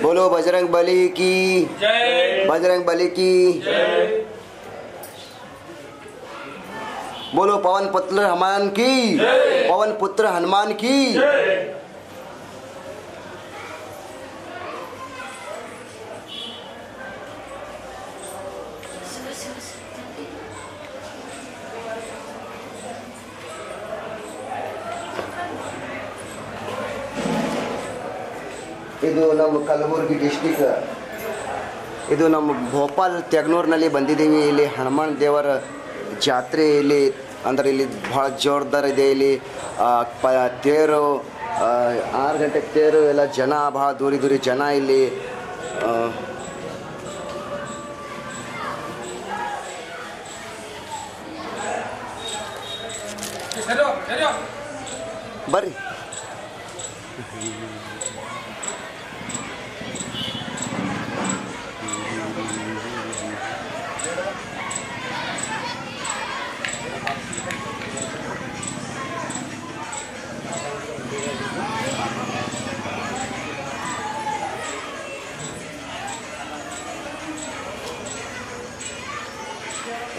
बोलो बजरंग बली की जय। बजरंग बली की जय। बोलो पवन पुत्र हनुमान की जय। पवन पुत्र हनुमान की जय। ಇದು ನಮ್ಮ ಕಲಬುರಗಿ ಡಿಸ್ಟಿಕ್, ಇದು ನಮ್ಮ ಭೋಪಾಲ್ ತೆಗ್ನೂರಿನಲ್ಲಿ ಬಂದಿದ್ದೀವಿ. ಇಲ್ಲಿ ಹನುಮಾನ್ ದೇವರ ಜಾತ್ರೆ ಇಲ್ಲಿ ಅಂದರೆ ಇಲ್ಲಿ ಭಾಳ ಜೋರ್ದಾರ್ ಇದೆ. ಇಲ್ಲಿ ತೇರು 6 ಗಂಟೆಗೆ ತೇರು ಎಲ್ಲ ಜನ ಭಾಳ ದೂರಿ ದೂರಿ ಜನ ಇಲ್ಲಿ ಬರ್ರಿ.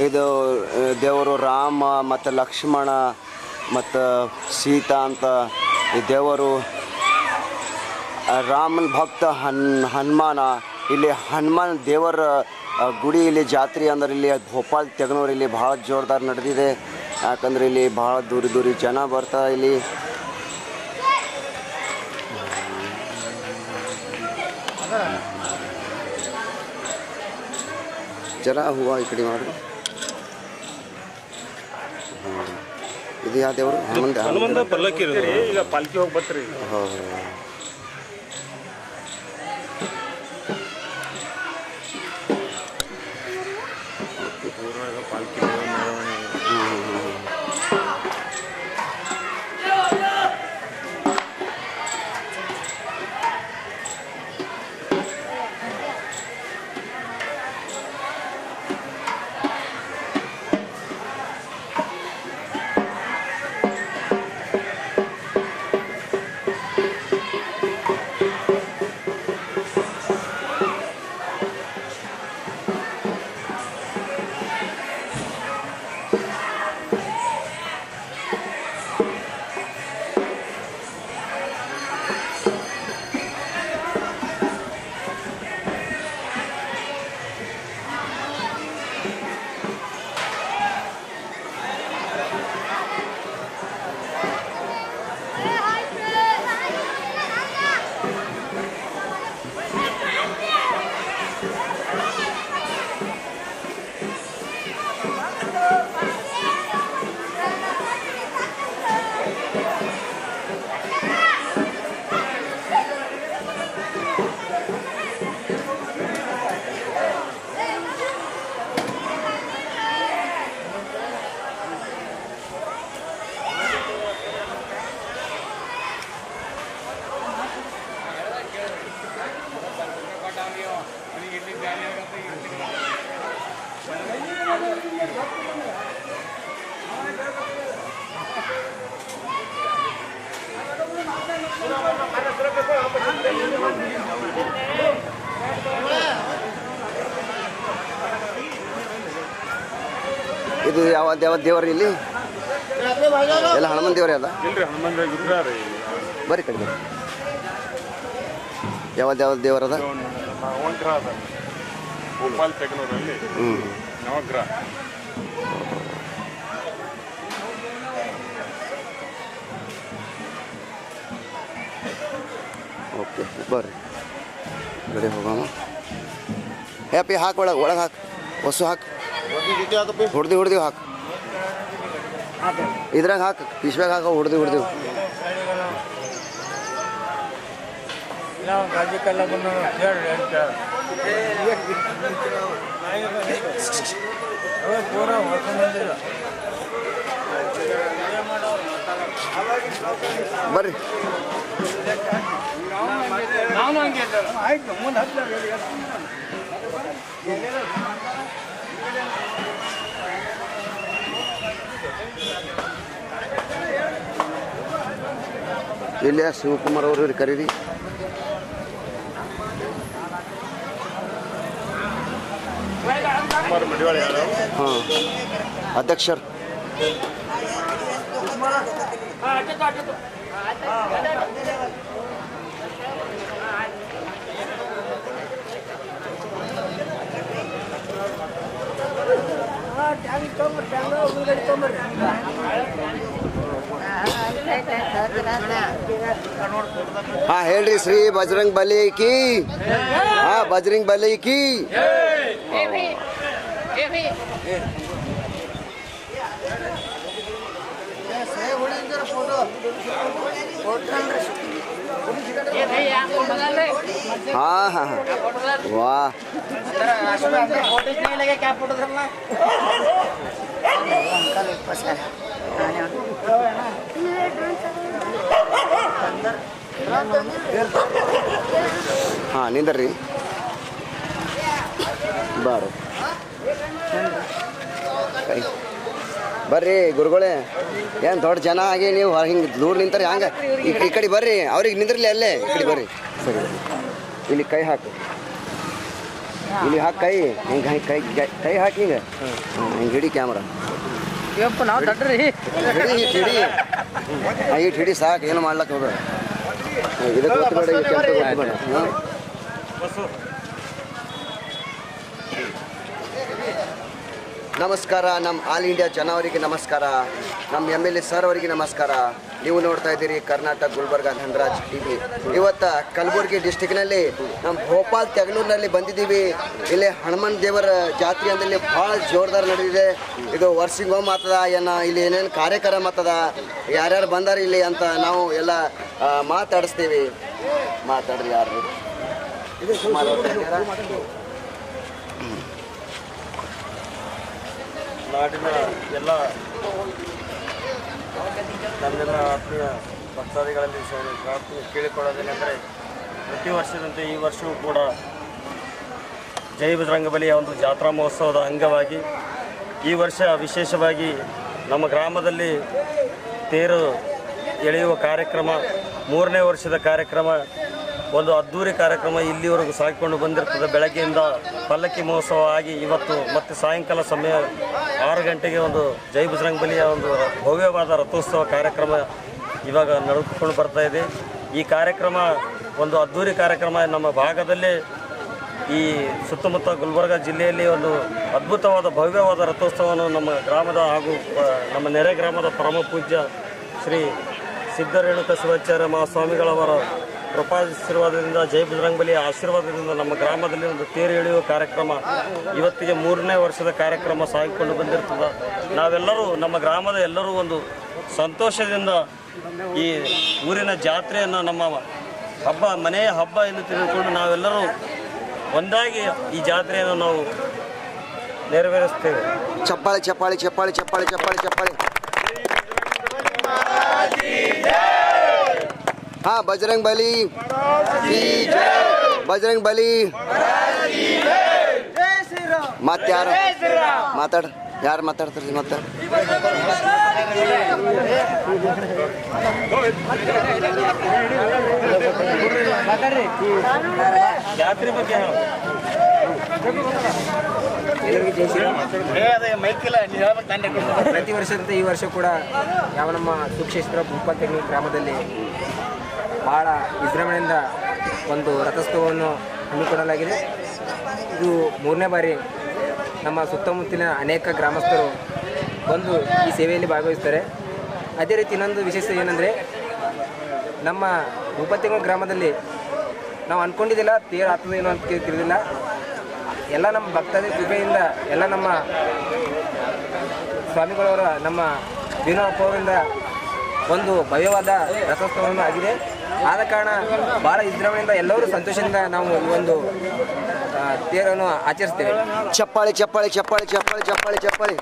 ಇದು ದೇವರು ರಾಮ ಮತ್ತು ಲಕ್ಷ್ಮಣ ಮತ್ತು ಸೀತಾ ಅಂತ ಈ ದೇವರು. ರಾಮನ ಭಕ್ತ ಹನುಮಾನ. ಇಲ್ಲಿ ಹನುಮಾನ್ ದೇವರ ಗುಡಿ ಇಲ್ಲಿ ಜಾತ್ರೆ ಅಂದ್ರೆ ಇಲ್ಲಿ ಭೋಪಾಲ್ ತೆಗನೂರು ಇಲ್ಲಿ ಭಾಳ ಜೋರ್ದಾರ್ ನಡೆದಿದೆ. ಯಾಕಂದ್ರೆ ಇಲ್ಲಿ ಭಾಳ ದೂರ ದೂರ ಜನ ಬರ್ತಾರೆ. ಇಲ್ಲಿ ಜರ ಹೂವು ಈ ಕಡೆ ಮಾಡಿ. ಇದು ಯಾವ ದೇವರು? ಹನುಮಂತ ಪಲ್ಲಕ್ಕಿ ಈಗ ಪಾಲ್ಕಿ ಹೋಗಿ ಬರ್ತೀರಿ. ಪಾಲ್ಕಿ ಇದು ಯಾವ ದೇವರು? ಇಲ್ಲಿ ಎಲ್ಲ ಹನುಮನ್ ದೇವರೇ ಅಲ್ಲ? ಹನುಮಂತ ವಿಗ್ರಹ ರೀ. ಬರೀ ಕಡೆ ಯಾವ ದೇವರದ? ನವಗ್ರಹ ಅದ ಭೋಪಾಲ್ ತೆಗನೂರಲ್ಲಿ. ನವಗ್ರಹ. ಓಕೆ ಬರ್ರಿ ಗಡಿ ಹೋಗಮ್ಮ. ಹ್ಯಾಪಿ ಹಾಕಿ ಒಳಗೆ ಹಾಕಿ ಹೊಸು ಹಾಕಿ ಹೊಡ್ದು ಹಾಕಿ ಇದ್ರಾಗ ಹಾಕಿ ಪಿಶ್ವ್ಯಾಗ ಹಾಕ ಹೊಡ್ದು ಬರ್ರಿ. ಇಲ್ಲಿ ಶಿವಕುಮಾರ್ ಅವರು ಕರೀರಿ. ರಾಜ್ಕುಮಾರ್ ಮಡಿವಾಳ ಯಾದವ್. ಹಾಂ ಅಧ್ಯಕ್ಷರು ಹಾಂ ಹೇಳ್ರಿ ಶ್ರೀ ಬಜರಂಗ್ ಬಲಿ ಕಿ ಹಾಂ ಬಜರಂಗ್ ಬಲಿ ಕಿ हाँ हाँ हाँ वाह हाँ निंदर्री बार ಬರ್ರಿ ಗುರುಗಳೇ ಏನು ದೊಡ್ಡ ಜನ ಆಗಿ ನೀವು ಹಿಂಗೆ ದೂರ ನಿಂತಾರೆ ಹಂಗೆ ಈ ಕಡೆ ಬರ್ರಿ ಅವ್ರಿಗೆ ನಿಂದ್ರಲಿ ಅಲ್ಲೇ ಈ ಕಡೆ ಬರ್ರಿ ಸರಿ ಇಲ್ಲಿ ಕೈ ಹಾಕು ಇಲ್ಲಿ ಹಾಕಿ ಕೈ ಹಿಂಗೆ ಕೈ ಕೈ ಹಾಕಿ ಹಿಂಗೆ ಹಿಂಗೆ ಹಿಡಿ ಕ್ಯಾಮ್ರಾ ಹಿಡಿ ಹಿಡಿ ಇಟ್ಟು ಹಿಡಿ ಸಾಕು ಏನು ಮಾಡ್ಲಕ್ಕ ಹೋಗ್ಬೇಡ ಇದಕ್ಕೆ ಗೊತ್ತಬೇಡ ಈ ಕೆಂಪ ಗೊತ್ತಬೇಡ ಹಾಂ ನಮಸ್ಕಾರ ನಮ್ಮ ಆಲ್ ಇಂಡಿಯಾ ಜನವರಿಗೆ ನಮಸ್ಕಾರ ನಮ್ಮ MLA ಸರ್ ಅವರಿಗೆ ನಮಸ್ಕಾರ ನೀವು ನೋಡ್ತಾ ಇದ್ದೀರಿ ಕರ್ನಾಟಕ ಗುಲ್ಬರ್ಗ ಧನರಾಜ್ TV ಇವತ್ತು ಕಲಬುರಗಿ ಡಿಸ್ಟಿಕ್ನಲ್ಲಿ ನಮ್ಮ ಭೋಪಾಲ್ ತೆಗನೂರಿನಲ್ಲಿ ಬಂದಿದ್ದೀವಿ ಇಲ್ಲಿ ಹನುಮನ್ ದೇವರ ಜಾತ್ರೆ ಅಂದರೆ ಭಾಳ ಜೋರ್ದಾರ್ ನಡೆದಿದೆ ಇದು ವರ್ಷಿಗೆ ಒಮ್ಮೆ ಆಗ್ತದ ಏನು ಇಲ್ಲಿ ಏನೇನು ಕಾರ್ಯಕ್ರಮ ಆಗ್ತದ ಯಾರ್ಯಾರು ಬಂದಾರ ಇಲ್ಲಿ ಅಂತ ನಾವು ಎಲ್ಲ ಮಾತಾಡಿಸ್ತೀವಿ ಮಾತಾಡ್ರಿ ಯಾರು ಇದು ನಾಡಿನ ಎಲ್ಲ ನನ್ನೆಲ್ಲ ಆತ್ಮೀಯ ಭಕ್ತಾದಿಗಳಲ್ಲಿ ಪ್ರಾರ್ಥನೆ ಕೇಳಿಕೊಳ್ಳೋದೇನೆಂದರೆ ಪ್ರತಿ ವರ್ಷದಂತೆ ಈ ವರ್ಷವೂ ಕೂಡ ಜೈ ಬಜರಂಗಬಲಿಯ ಒಂದು ಜಾತ್ರಾ ಮಹೋತ್ಸವದ ಅಂಗವಾಗಿ ಈ ವರ್ಷ ವಿಶೇಷವಾಗಿ ನಮ್ಮ ಗ್ರಾಮದಲ್ಲಿ ತೇರು ಎಳೆಯುವ ಕಾರ್ಯಕ್ರಮ 3ನೇ ವರ್ಷದ ಕಾರ್ಯಕ್ರಮ ಒಂದು ಅದ್ಧೂರಿ ಕಾರ್ಯಕ್ರಮ ಇಲ್ಲಿವರೆಗೂ ಸಾಗಿಕೊಂಡು ಬಂದಿರ್ತದೆ. ಬೆಳಗ್ಗೆಯಿಂದ ಪಲ್ಲಕ್ಕಿ ಮಹೋತ್ಸವ ಆಗಿ ಇವತ್ತು ಮತ್ತೆ ಸಾಯಂಕಾಲ ಸಮಯ 6 ಗಂಟೆಗೆ ಒಂದು ಜೈ ಬಜರಂಗಬಲಿಯ ಒಂದು ಭವ್ಯವಾದ ರಥೋತ್ಸವ ಕಾರ್ಯಕ್ರಮ ಇವಾಗ ನಡೆದುಕೊಂಡು ಬರ್ತಾ ಇದೆ. ಈ ಕಾರ್ಯಕ್ರಮ ಒಂದು ಅದ್ಧೂರಿ ಕಾರ್ಯಕ್ರಮ. ನಮ್ಮ ಭಾಗದಲ್ಲೇ ಈ ಸುತ್ತಮುತ್ತ ಗುಲ್ಬರ್ಗ ಜಿಲ್ಲೆಯಲ್ಲಿ ಒಂದು ಅದ್ಭುತವಾದ ಭವ್ಯವಾದ ರಥೋತ್ಸವವನ್ನು ನಮ್ಮ ಗ್ರಾಮದ ಹಾಗೂ ನಮ್ಮ ನೆರೆ ಗ್ರಾಮದ ಪರಮ ಪೂಜ್ಯ ಶ್ರೀ ಸಿದ್ಧರೇಣುಕ ಶಿವಾಚಾರ್ಯ ಮಹಾಸ್ವಾಮಿಗಳವರ ಕೃಪಾಶೀರ್ವಾದದಿಂದ ಜೈ ಬಜರಂಗಬಲಿಯ ಆಶೀರ್ವಾದದಿಂದ ನಮ್ಮ ಗ್ರಾಮದಲ್ಲಿ ಒಂದು ತೇರು ಎಳೆಯುವ ಕಾರ್ಯಕ್ರಮ ಇವತ್ತಿಗೆ 3ನೇ ವರ್ಷದ ಕಾರ್ಯಕ್ರಮ ಸಾಗಿಕೊಂಡು ಬಂದಿರ್ತದೆ. ನಾವೆಲ್ಲರೂ ನಮ್ಮ ಗ್ರಾಮದ ಎಲ್ಲರೂ ಒಂದು ಸಂತೋಷದಿಂದ ಈ ಊರಿನ ಜಾತ್ರೆಯನ್ನು ನಮ್ಮ ಹಬ್ಬ ಮನೆಯ ಹಬ್ಬ ಎಂದು ತಿಳಿದುಕೊಂಡು ನಾವೆಲ್ಲರೂ ಒಂದಾಗಿ ಈ ಜಾತ್ರೆಯನ್ನು ನಾವು ನೆರವೇರಿಸ್ತೇವೆ. ಚಪ್ಪಾಳೆ ಚಪ್ಪಾಳೆ ಚಪ್ಪಾಳೆ ಚಪ್ಪಾಳೆ ಚಪ್ಪಾಳೆ ಚಪ್ಪಾಳೆ. हाँ बजरंग बली बजरंग बली मत यार माताड़ यार माताಡ್ತಾರೆ ಮತ್ತೆ ಜಾತ್ರೆ ಬಗ್ಗೆ ಪ್ರತಿ ವರ್ಷದಂತೆ ಈ ವರ್ಷ ಕೂಡ ಯಾವ ನಮ್ಮ ಸುಕ್ಷೇಶ್ವರ ಭೂಪಾಲ್ ತೆಗನೂರು ಗ್ರಾಮದಲ್ಲಿ ಭಾಳ ವಿಜೃಂಭಣೆಯಿಂದ ಒಂದು ರಥೋತ್ಸವವನ್ನು ಹಮ್ಮಿಕೊಳ್ಳಲಾಗಿದೆ. ಇದು 3ನೇ ಬಾರಿ ನಮ್ಮ ಸುತ್ತಮುತ್ತಲಿನ ಅನೇಕ ಗ್ರಾಮಸ್ಥರು ಬಂದು ಈ ಸೇವೆಯಲ್ಲಿ ಭಾಗವಹಿಸ್ತಾರೆ. ಅದೇ ರೀತಿ ಇನ್ನೊಂದು ವಿಶೇಷ ಏನಂದರೆ ನಮ್ಮ ಭೂಪಾಲ್ ತೆಗನೂರು ಗ್ರಾಮದಲ್ಲಿ ನಾವು ಅಂದ್ಕೊಂಡಿದ್ದಿಲ್ಲ ತೇರು ಆಗ್ತದೆ ಏನೋ ಅಂತ ತಿಳಿದಿಲ್ಲ. ಎಲ್ಲ ನಮ್ಮ ಭಕ್ತಾದಿ ಕೃಪೆಯಿಂದ ಎಲ್ಲ ನಮ್ಮ ಸ್ವಾಮಿಗಳವರ ನಮ್ಮ ವಿನೋದಪ್ಪ ಅವರಿಂದ ಒಂದು ಭವ್ಯವಾದ ರಥೋತ್ಸವವನ್ನು ಆಗಿದೆ. ಆದ ಕಾರಣ ಭಾಳ ವಿಜೃಂಭಣೆಯಿಂದ ಎಲ್ಲರೂ ಸಂತೋಷದಿಂದ ನಾವು ಈ ಒಂದು ತೇರನ್ನು ಆಚರಿಸ್ತೇವೆ. ಚಪ್ಪಾಳೆ ಚಪ್ಪಾಳೆ ಚಪ್ಪಾಳೆ ಚಪ್ಪಾಳೆ ಚಪ್ಪಾಳೆ ಚಪ್ಪಾಳೆ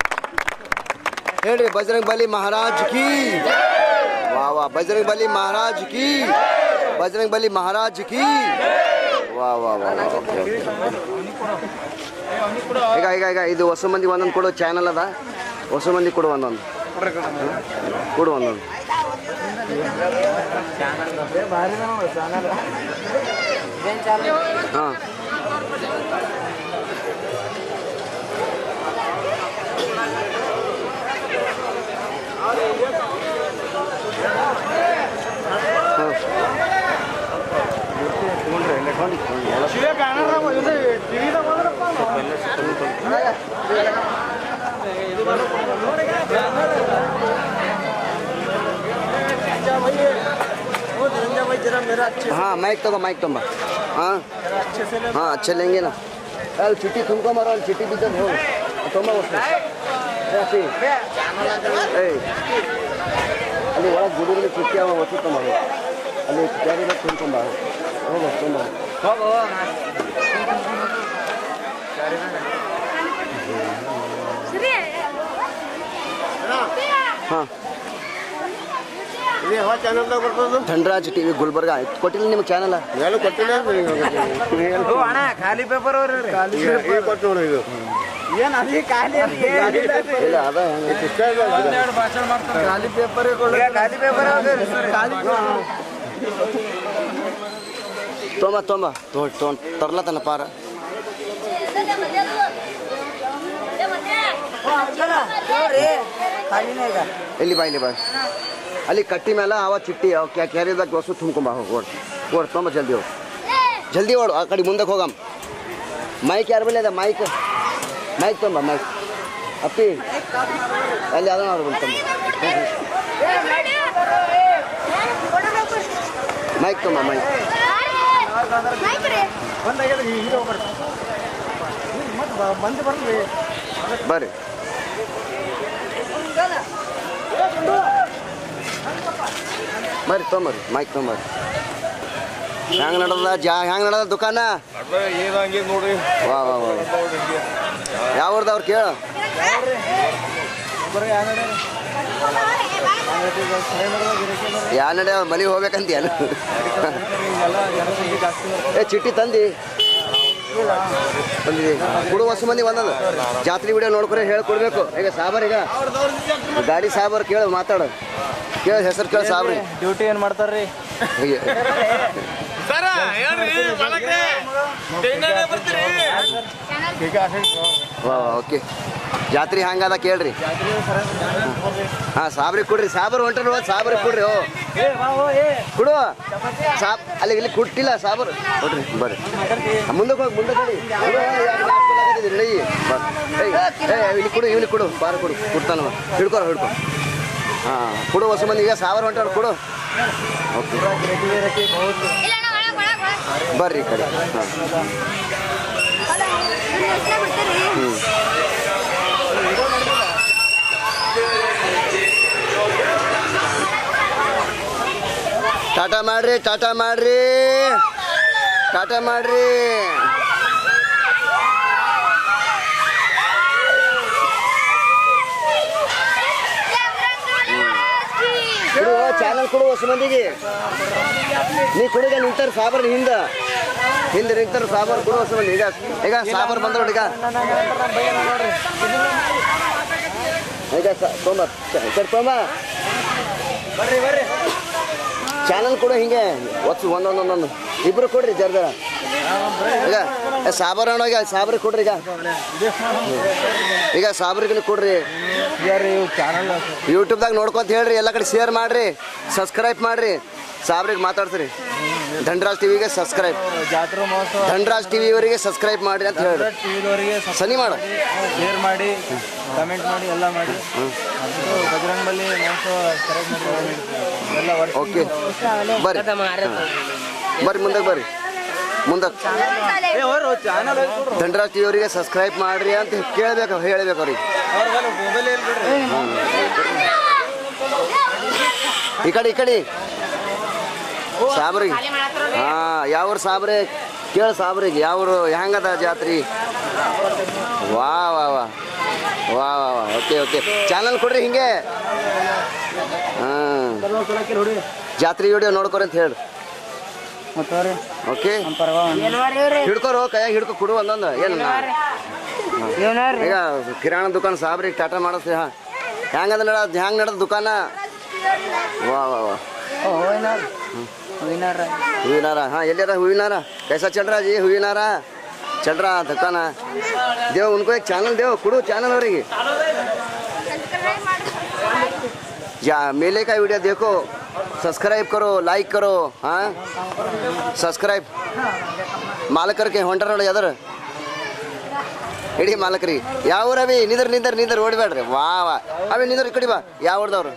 ಹೇಳ್ರಿ ಬಜರಂಗ್ ಬಲಿ ಮಹಾರಾಜ್ ಕಿ ವಾಹ ವಾಹ ಬಜರಂಗ್ ಬಲಿ ಮಹಾರಾಜ್ ಕಿ ಬಜರಂಗ್ ಬಲಿ ಮಹಾರಾಜ್ ಕಿ ವಾಹ ವಾಹ ವಾಹ. ಈಗ ಈಗ ಈಗ ಇದು ಹೊಸ ಮಂದಿ ಒಂದೊಂದು ಕೊಡೋ ಚಾನಲ್ ಅದ, ಹೊಸ ಮಂದಿ ಕೊಡು ಒಂದೊಂದು ಕೊಡು ಒಂದೊಂದು. ಹಾಂ हाँ माइक तो माइक तो हाँ हाँ अच्छे लेंगे ना कल चिट्ठी तुमको मारो चिट्ठी भी जब हो तुम ಅಲ್ಲಿ ಒಳಗೆ ಗುಡಿಯಲ್ಲಿ ಚಿಟ್ಟಿ ಅವ ಹೊತ್ತು ಮಾಡು ಅಲ್ಲಿ ಕ್ಯಾರಿ ಬ್ಯಾಗ್ ತುಂಬ್ಕೊಂಬ ಹೋಗು ತುಂಬ ಹೋಗು ಹಾಂ ಚಾನಲ್ದಾಗ ಬರ್ತದ ಧನರಾಜ್ ಟಿವಿ ಗುಲ್ಬರ್ಗ ಕೊಟ್ಟಿಲ್ಲ ನಿಮ್ಗೆ ಚಾನಲ್ ಏನು ಕೊಟ್ಟಿಲ್ಲ ಅಣ್ಣ ಖಾಲಿ ಪೇಪರ್ ಕೊಟ್ಟು ನೋಡಿ ಇದು ಏನು ಅದೇ ಖಾಲಿ ಇಲ್ಲ ಅದ ಖಾಲಿ ಪೇಪರ್ ಖಾಲಿ ಪೇಪರ್ ತೊಂಬ ತೊಂಬ ತರ್ಲತನ ಪಾರ ಇಲ್ಲಿ ಬಾ ಇಲ್ಲಿ ಬಾ ಅಲ್ಲಿ ಕಟ್ಟಿ ಮೇಲೆ ಅವ ಚಿಟ್ಟಿ ಅವ ಕ್ಯಾರಿದಾಗ ವಸ್ತು ತುಂಬ್ಕೊಂಬ ಹೋಗಿ ಓಡ್ ತೊಂಬ ಜಲ್ದಿ ಹೋಗಿ ಜಲ್ದಿ ಓಡು ಆ ಕಡೆ ಮುಂದಕ್ಕೆ ಹೋಗಮ್ಮ ಮೈಕ್ ಯಾರ ಬಲ್ಲಿ ಅದ ಮೈಕ್ ತೊಂಬ ಮೈಕ್ ಅಪ್ಪಿ ಅಲ್ಲಿ ಅದನ್ನ ಅವ್ರು ಬಂತಮ್ಮ ಮೈಕ್ ತೊಂಬ ಮೈಕ್ ಬರ್ರಿ ಬರ್ರಿ ತೊಂಬರ್ರಿ ಮೈಕ್ ತೊಂಬರ್ರಿ ಹ್ಯಾಂಗ ನಡದ ದುಕಾನ ಏನಾಗಿ ನೋಡ್ರಿ ವಾ ವಾ ವಾ ಯಾವ್ರದವ್ರು ಕೇಳ ಯಾ ನಡೆ ಮನೆಗೆ ಹೋಗ್ಬೇಕಂತೀಯ ಏ ಚಿಟ್ಟಿ ತಂದಿ ತಂದಿದ್ದೀವಿ ಕೊಡು ಹೊಸ ಮಂದಿ ಒಂದೊಂದು ಜಾತ್ರೆ ವಿಡಿಯೋ ನೋಡ್ಕೊರೆ ಹೇಳ್ಕೊಡ್ಬೇಕು ಈಗ ಸಾಬರ್ ಈಗ ಗಾಡಿ ಸಾಬರ್ ಕೇಳು ಮಾತಾಡು ಕೇಳ ಹೆಸರು ಕೇಳ ಸಾಬ್ರಿ ಡ್ಯೂಟಿ ಏನು ಮಾಡ್ತಾರ್ರಿ ಹೀಗೆ ವಾ ಓಕೆ ಜಾತ್ರೆ ಹಂಗದ ಕೇಳ್ರಿ ಹಾಂ ಸಾಬ್ರಿಗೆ ಕೊಡ್ರಿ ಸಾಬರ್ ಹೊಂಟ್ರಿ ಸಾಬ್ರಿಗೆ ಕೊಡ್ರಿ ಓ ಕೊಡು ಅಲ್ಲಿ ಇಲ್ಲಿ ಕೊಟ್ಟಿಲ್ಲ ಸಾಬರ್ ಕೊಡ್ರಿ ಬರ್ರಿ ಮುಂದಕ್ಕೆ ಹೋಗಿ ಮುಂದೆ ಕೊಡಿ ಇಲ್ಲಿ ಕೊಡು ಇಲ್ಲಿ ಕೊಡು ಬಾರ ಕೊಡು ಕೊಡ್ತಾನವ ಹಿಡ್ಕೊ ಹಾಂ ಕೊಡು ಹೊಸ ಮಂದಿಗೆ ಸಾಬರ್ ಹೊಂಟಾರ ಕೊಡು ಓಕೆ ಬರ್ರಿ ಈ ಕಡೆ ಹಾಂ ಹ್ಞೂ ಟಾಟಾ ಮಾಡ್ರಿ ಟಾಟಾ ಮಾಡ್ರಿ ಟಾಟಾ ಮಾಡ್ರಿ ಕೊಡು ಚಾನಲ್ ಕೊಡು ಹೊಸ ಮಂದಿಗೆ ನೀ ಕೊಡುಗ ನಿಂತಾರ ಸಾಬರ್ ಹಿಂದೆ ನಿಂತಾರ ಸಾಬರ್ ಕೊಡು ಹೊಸ ಮಂದಿ ಈಗ ಸಾಬರ್ ಬಂದ್ರು ಈಗ ತೊಂಬ ಬರ್ರಿ ಬರ್ರಿ ಚಾನಲ್ ಕೊಡು ಹಿಂಗೆ ಒತ್ತು ಒಂದೊಂದೊಂದೊಂದು ಇಬ್ರು ಕೊಡ್ರಿ ಜರ ಈಗ ಸಾಬರ್ ಅಣ್ಣೋಗ ಸಾಬ್ರಿಗೆ ಕೊಡ್ರಿ ಈಗ ಸಾಬ್ರಿಗೆ ಕೊಡ್ರಿ ಯೂಟ್ಯೂಬ್ದಾಗ ನೋಡ್ಕೊಂತ ಹೇಳ್ರಿ ಎಲ್ಲ ಕಡೆ ಶೇರ್ ಮಾಡ್ರಿ ಸಬ್ಸ್ಕ್ರೈಬ್ ಮಾಡ್ರಿ ಸಾಬ್ರಿಗೆ ಮಾತಾಡ್ತೀರಿ ಧನರಾಜ್ ಟಿವಿಗೆ ಸಬ್ಸ್ಕ್ರೈಬ್ ಜಾತ್ರಾ ಮಹೋತ್ಸವ ಧನರಾಜ್ ಟಿವಿಯವರಿಗೆ ಸಬ್ಸ್ಕ್ರೈಬ್ ಮಾಡ್ರಿ ಅಂತ ಹೇಳ್ರಿ ಟಿವಿದವರಿಗೆ ಸನಿ ಮಾಡು ಶೇರ್ ಮಾಡಿ ಕಮೆಂಟ್ ಮಾಡಿ ಎಲ್ಲ ಮಾಡಿ ಬಜರಂಗ್ ಬಲಿ ಮಹೋತ್ಸವ ಕರೆಕ್ಟ್ ಮಾಡಿ ಎಲ್ಲ ಓಕೆ ಬರ್ರಿ ಬರ್ರಿ ಮುಂದಕ್ಕೆ ಬರ್ರಿ ಮುಂದಕ್ಕೆ ಚಾನಲ್ ಧನರಾಜ್ ಟಿವಿಯವರಿಗೆ ಸಬ್ಸ್ಕ್ರೈಬ್ ಮಾಡ್ರಿ ಅಂತ ಕೇಳಬೇಕು ಹೇಳಬೇಕು ಅವ್ರಿಗೆ ಮೊಬೈಲ್ ಹೇಳ್ಬಿಡ್ರಿ ಈ ಕಡೆ ಸಾಬ್ರಿಗೆ ಹಾಂ ಯಾವ್ರು ಸಾಬ್ರೆ ಕೇಳ ಸಾಬ್ರಿಗೆ ಯಾವ್ರು ಹೆಂಗದ ಜಾತ್ರೆ ವಾ ವಾ ವಾ ವಾ ವಾ ವಾ ಓಕೆ ಓಕೆ ಚಾನಲ್ ಕೊಡ್ರಿ ಹಿಂಗೆ ಹಾಂ ಜಾತ್ರೆ ವಿಡಿಯೋ ನೋಡ್ಕೊರಿ ಅಂತ ಹೇಳಿ ಓಕೆ ಹಿಡ್ಕೊರು ಕೈಯಾಗ ಹಿಡ್ಕೊ ಕೊಡು ಒಂದೊಂದು ಏನು ಈಗ ಕಿರಾಣ ದುಕಾನ್ ಸಾಬ್ರಿಗೆ ಟಾಟಾ ಮಾಡಿಸ್ರಿ ಹಾಂ ಹೆಂಗದ ಹೆಂಗೆ ನಡೆದ ದುಕಾನ ವಾ ವಾ ವಾ हुईनारा हाँ ये रहा हुईनारा कैसा चल रहा जी हुईनारा चल रहा दुकान देव उनको एक चैनल देव कुड़ो चैनल हो रही जा मेले का वीडियो देखो, सब्सक्राइब करो, लाइक करो, हाँ सब्सक्राइब ಮಾಲಕರಿಗೆ ಹೊಂಟಾರ ನೋಡಿ ಯಾವ್ದಾರ ಇಡೀ ಮಾಲಕರಿ ಯಾವ ಊರು ಅವಿ ನಿಂದರ್ ಓಡಿಬೇಡ್ರಿ ವಾ ಅವಿ ನಿಂದ್ರ ಈ ಕಡೆ ಬಾ ಯಾವ ಊರ್ದವ್ರು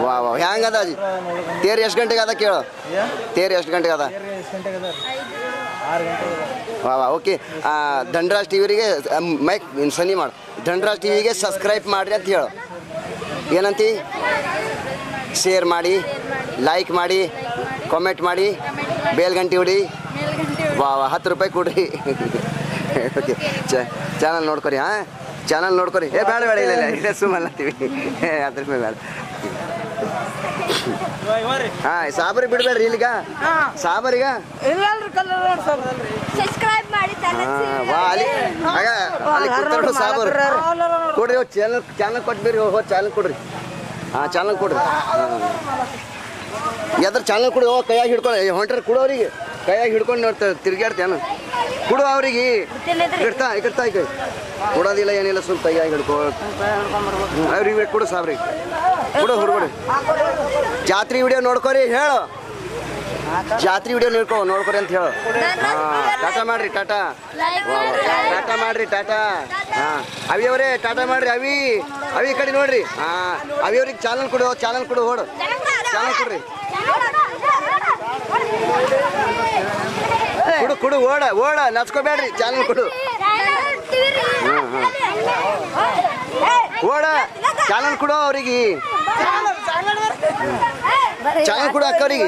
ವಾ ಹ್ಯಾಂಗದ ಅಜಿ ತೇರು ಎಷ್ಟು ಗಂಟೆಗೆ ಅದ ಕೇಳು ತೇರು ಎಷ್ಟು ಗಂಟೆಗೆ ಅದ ವಾ ಓಕೆ ಧನರಾಜ್ ಟಿವಿಗೆ ಮೈಕ್ ಸನಿ ಮಾಡು ಧನರಾಜ್ ಟಿವಿಗೆ ಸಬ್ಸ್ಕ್ರೈಬ್ ಮಾಡಿರಿ ಅಂತ ಹೇಳು ಏನಂತಿ ಶೇರ್ ಮಾಡಿ ಲೈಕ್ ಮಾಡಿ ಕಾಮೆಂಟ್ ಮಾಡಿ ಬೇಲ್ ಗಂಟೆ ಹೊಡಿ ವಾ 10 ರೂಪಾಯಿ ಕೊಡ್ರಿ ಓಕೆ ಚಾನಲ್ ನೋಡ್ಕೊರಿ ಹಾಂ ಚಾನಲ್ ನೋಡ್ಕೊರಿ ಬೇಡ ಇಲ್ಲ ಸುಮ್ಮಲ್ಲತ್ತೀವಿ 10 ರೂಪಾಯಿ ಬೇಡ ಹಾಂ ಸಾಬರಿಗೆ ಬಿಡಬೇಡ್ರಿ ಇಲ್ಲಿಗ ಸಾಬರಿಗ ಸಬ್ಸ್ಕ್ರೈಬ್ ಮಾಡಿ ವಾ ಅಲ್ಲಿ ಆಗ ಅಲ್ಲಿ ಕೂತ್ಕೊಂಡು ಸಾಬರ್ ಕೊಡ್ರಿ ಚಾನಲ್ ಕೊಟ್ಬಿರಿ ಚಾನಲ್ ಕೊಡ್ರಿ ಹಾಂ ಚಾನಲ್ ಕೊಡ್ರಿ ಯಾವ್ದಾರ ಚಾನಲ್ ಕೊಡಿ ಕೈಯಾಗಿ ಹಿಡ್ಕೊಂಡು ಹೊಂಟ್ರೆ ಕೊಡು ಅವ್ರಿಗೆ ಕೈಯಾಗಿ ಹಿಡ್ಕೊಂಡು ನೋಡ್ತಾರೆ ತಿರ್ಗಾಡ್ತೇನು ಕೊಡು ಅವ್ರಿಗೆ ಇಡ್ತಾ ಈಗ ಕೊಡೋದಿಲ್ಲ ಏನಿಲ್ಲ ಸ್ವಲ್ಪ ಕೈಯಾಗಿ ಹಿಡ್ಕೊ ಅವ್ರಿಗೆ ಕೊಡು ಸಾಬ್ರಿಗೆ ಕೊಡು ಹುಡುಗರು ಜಾತ್ರೆ ವಿಡಿಯೋ ನೋಡ್ಕೊರಿ ಹೇಳು ಜಾತ್ರೆ ವಿಡಿಯೋ ನೋಡ್ಕೊರಿ ಅಂತ ಹೇಳು ಹಾಂ ಟಾಟಾ ಮಾಡ್ರಿ ಟಾಟಾ ಮಾಡ್ರಿ ಟಾಟಾ ಹಾಂ ಅವಿ ಅವರೇ ಟಾಟಾ ಮಾಡ್ರಿ ಅವಿ ಈ ಕಡೆ ನೋಡ್ರಿ ಹಾಂ ಅವಿ ಅವ್ರಿಗೆ ಚಾನಲ್ ಕೊಡು ಹೊಡು ಚಾನಲ್ ಕೊಡ್ರಿ ಕೊಡು ಓಡ ನಚ್ಕೋಬೇಡ್ರಿ ಚಾನಲ್ ಕೊಡು ಓಡ ಚಾನಲ್ ಕೊಡು ಅವ್ರಿಗೆ ಚಾನಲ್ ಕೊಡು ಅಕ್ಕವ್ರಿಗೆ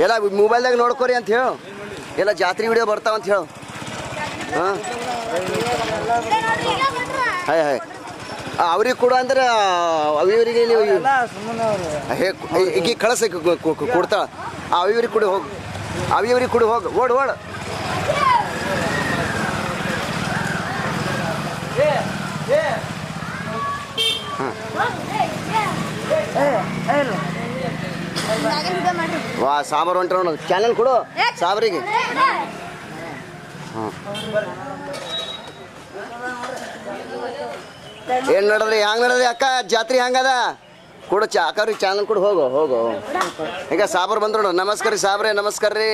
ಎಲ್ಲ ಮೊಬೈಲ್ದಾಗ ನೋಡ್ಕೊರಿ ಅಂತ ಹೇಳು ಎಲ್ಲ ಜಾತ್ರೆ ವಿಡಿಯೋ ಬರ್ತಾವಂತ ಹೇಳು ಹಾಂ ಹಾಯ್ ಅವ್ರಿಗೆ ಕೊಡು ಅಂದ್ರೆ ಅವಿಯವರಿಗೆ ನೀವು ಈಗ ಕಳಸ ಕೊಡ್ತಾಳ ಅವಿಯವ್ರಿಗೆ ಕೊಡು ಹೋಗು ಅವಿಯವ್ರಿಗೆ ಕೊಡು ಹೋಗು ಓಡು ವಾ ಸಾಂಬಾರು ಹೊಂಟ್ರ ನೋಡು ಚಾನಲ್ ಕೊಡು ಸಾಬ್ರಿಗೆ ಹಾಂ ಏನು ನಡೆದ್ರಿ ಹ್ಯಾಂಗೆ ನಡೆದ್ರಿ ಅಕ್ಕ ಜಾತ್ರೆ ಹ್ಯಾಂಗದ ಕೊಡು ಅಕ್ಕವ್ರಿಗೆ ಚಾನಲ್ ಕೊಡು ಹೋಗು ಈಗ ಸಾಬ್ರು ಬಂದ್ರು ನೋಡು ನಮಸ್ಕಾರ ರೀ ಸಾಬ್ರೆ ನಮಸ್ಕಾರ ರೀ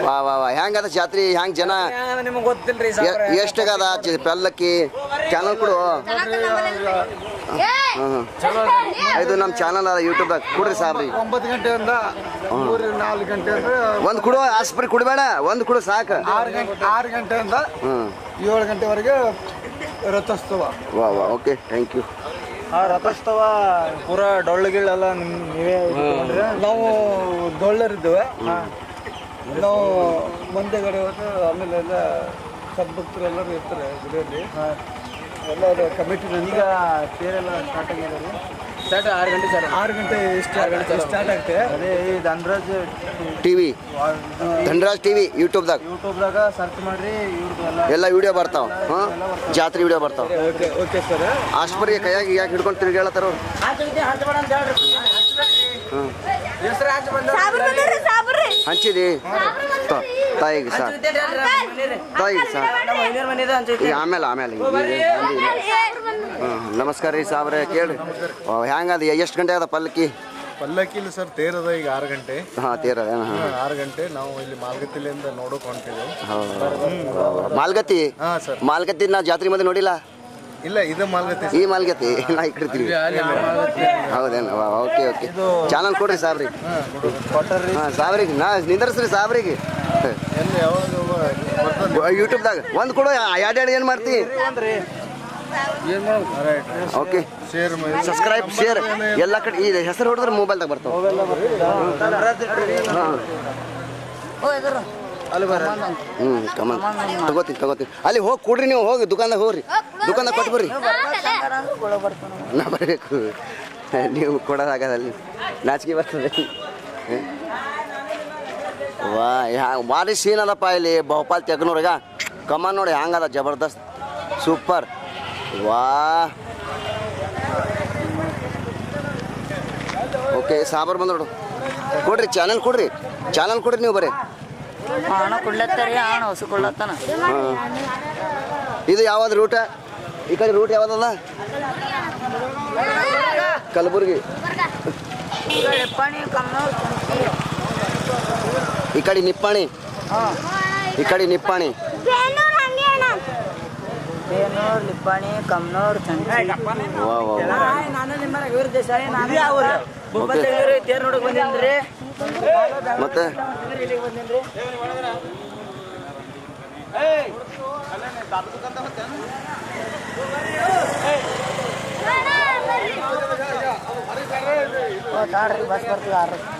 ವಾ ಹ್ಯಾಂಗದ ಜಾತ್ರೆ ಹ್ಯಾಂಗ ಜನ ನಿಮಗೆ ಗೊತ್ತಿಲ್ರಿ ಎಷ್ಟಾಗದ ಪಲ್ಲಕ್ಕಿ ಚಾನಲ್ ಕೊಡು ಇದು ನಮ್ಮ ಚಾನಲ್ ಅದ ಯೂಟ್ಯೂಬ್ದಾಗ ಕೊಡ್ರಿ ಸಾಬ್ರಿ 9 ಗಂಟೆಯಿಂದ 4 ಗಂಟೆ ಅಂದ್ರೆ ಒಂದು ಕೊಡು ಆಸ್ಪತ್ರೆ ಕೊಡಬೇಡ ಒಂದು ಕೊಡು ಸಾಕು 6 ಗಂಟೆಯಿಂದ 7 ಗಂಟೆವರೆಗೆ ರಥೋತ್ಸವ ವಾ ಓಕೆ ಥ್ಯಾಂಕ್ ಯು ರಥೋತ್ಸವ ಪೂರಾ ಡೊಳ್ಳುಗಳೆಲ್ಲ ನೀವೇ ನಾವು ಡೊಳ್ಳರಿದ್ದೇವೆ ನಾವು ಮುಂದೆಗಡೆ ಹೋದ್ರೆ ಆಮೇಲೆ ಎಲ್ಲ ಸದ್ಭಕ್ತರು ಎಲ್ಲರೂ ಇರ್ತಾರೆ ಗುಡಿಯಲ್ಲಿ ಎಲ್ಲ ಕಮಿಟಿ ಈಗ ತೇರೆಲ್ಲ ಸ್ಟಾರ್ಟ್ ಆಗಿದ್ದಾರೆ ಸ್ಟಾರ್ಟ್ 6 ಗಂಟೆ 6 ಗಂಟೆ ಸ್ಟಾರ್ಟ್ ಆಗ್ತದೆ ಅದೇ ಈ ಧನರಾಜ್ ಟಿವಿ ಯೂಟ್ಯೂಬ್ದಾಗ ಸರ್ಚ್ ಮಾಡ್ರಿ ಇವ್ರದ್ದು ಎಲ್ಲ ವಿಡಿಯೋ ಬರ್ತಾವ ಹಾಂ ಜಾತ್ರೆ ವಿಡಿಯೋ ಬರ್ತಾವ ಓಕೆ ಸರ್ ಆಸ್ಪತ್ರೆಗೆ ಕೈಯಾಗಿ ಯಾಕೆ ಹಿಡ್ಕೊಂಡು ತಿರುಗಾಳತ್ತಾರ ಅವ್ರು ಹಂಚಿದಿ ತಾಯಿಗೆ ಸಾಕು ಈಗ ಆಮೇಲೆ ನಮಸ್ಕಾರ ರೀ ಸಾಬ್ರೆ ಕೇಳ್ರಿ ಹ್ಯಾಂಗದ ಎಷ್ಟು ಗಂಟೆ ಅದ ಪಲ್ಲಕ್ಕಿ ಪಲ್ಲಕ್ಕಿಲಿ ಸರ್ ತೇರದ ಈಗ 6 ಗಂಟೆ ಹಾಂ ತೇರದ 6 ಗಂಟೆ ನಾವು ಇಲ್ಲಿ ಮಾಲ್ಗತ್ತಿಲಿಂದ ನೋಡೋಕೆ ಹೊಂಟಿದ್ದೇವೆ ಮಾಲ್ಗತ್ತಿ ಹಾಂ ಸರ್ ಮಾಲ್ಗತ್ತಿ ನಾ ಜಾತ್ರೆ ಮಧ್ಯೆ ನೋಡಿಲ್ಲ ಇಲ್ಲ ಇದು ಮಾಲ್ಗತ್ತಿ ಈ ಮಾಲ್ಗತ್ತಿ ನಾ ಈ ಕಡೆ ಹೌದೇನು ಓಕೆ ಚಾನಲ್ ಕೊಡ್ರಿ ಸಾಬ್ರಿಗೆ ಹಾಂ ಸಾಬ್ರಿಗೆ ನಿಂದರ್ಸ್ರಿ ಸಾಬ್ರಿಗೆ ಎಲ್ಲಿ ಯಾವಾಗ ಯೂಟ್ಯೂಬ್ದಾಗ ಒಂದು ಕೊಡು ಎರಡು ಏನು ಮಾಡ್ತಿ ಓಕೆ ಸಬ್ಸ್ಕ್ರೈಬ್ ಶೇರ್ ಎಲ್ಲ ಕಡೆ ಈ ಹೆಸರು ಹೊಡೆದ್ರೆ ಮೊಬೈಲ್ದಾಗ ಬರ್ತಾವೆ ಕಮಲ್ ತಗೋತೀನಿ ಅಲ್ಲಿ ಹೋಗಿ ಕೊಡ್ರಿ ನೀವು ಹೋಗಿ ದುಕಾನ್ದಾಗ ಹೋಗ್ರಿ ದುಕಾನ್ದಾಗ ಕೊಟ್ಟು ಬರ್ರಿ ನಾ ಬರಬೇಕು ನೀವು ಕೊಡೋದಾಗದ ಅಲ್ಲಿ ನಾಚಿಕೆ ಬರ್ತದೆ ಭಾರಿ ಸೀನ್ ಅದಪ್ಪ ಇಲ್ಲಿ ಬಹುಪಾಲ್ ತೆಗ್ನೂರಾಗ ಕಮಾನ್ ನೋಡಿ ಹ್ಯಾಂಗದ ಜಬರ್ದಸ್ತ್ ಸೂಪರ್ ವಾ ಓಕೆ ಸಾಂಬಾರು ಬಂದು ನೋಡು ಕೊಡ್ರಿ ಚಾನಲ್ ಕೊಡ್ರಿ ನೀವು ಬರೀ ಹಣ ಕೊಡ್ಲತ್ತಾರಿ ಹಣ ಹೊಸ ಕೊಡ್ಲತ್ತಾನ ಇದು ಯಾವ್ದು ರೂಟ ಈ ಕಡೆ ರೂಟ್ ಯಾವ್ದದ ಕಲಬುರ್ಗಿ ಈ ಕಡೆ ನಿಪ್ಪಾಣಿ ಈ ಕಡೆ ನಿಪ್ಪಾಣಿ ಬೇನೂರ್ ನಿಪ್ಪಾಣಿ ಕಮ್ನೂರ್ ವಾ ವಾ ನಾನು ನಿಮ್ಮ ಇವ್ರ ದೇಶ ತೇರ್ ನೋಡಕ್ ಬಂದಿನ್ರಿ ಮತ್ತೆ ಬಸ್ ಬರ್ತೀವಿ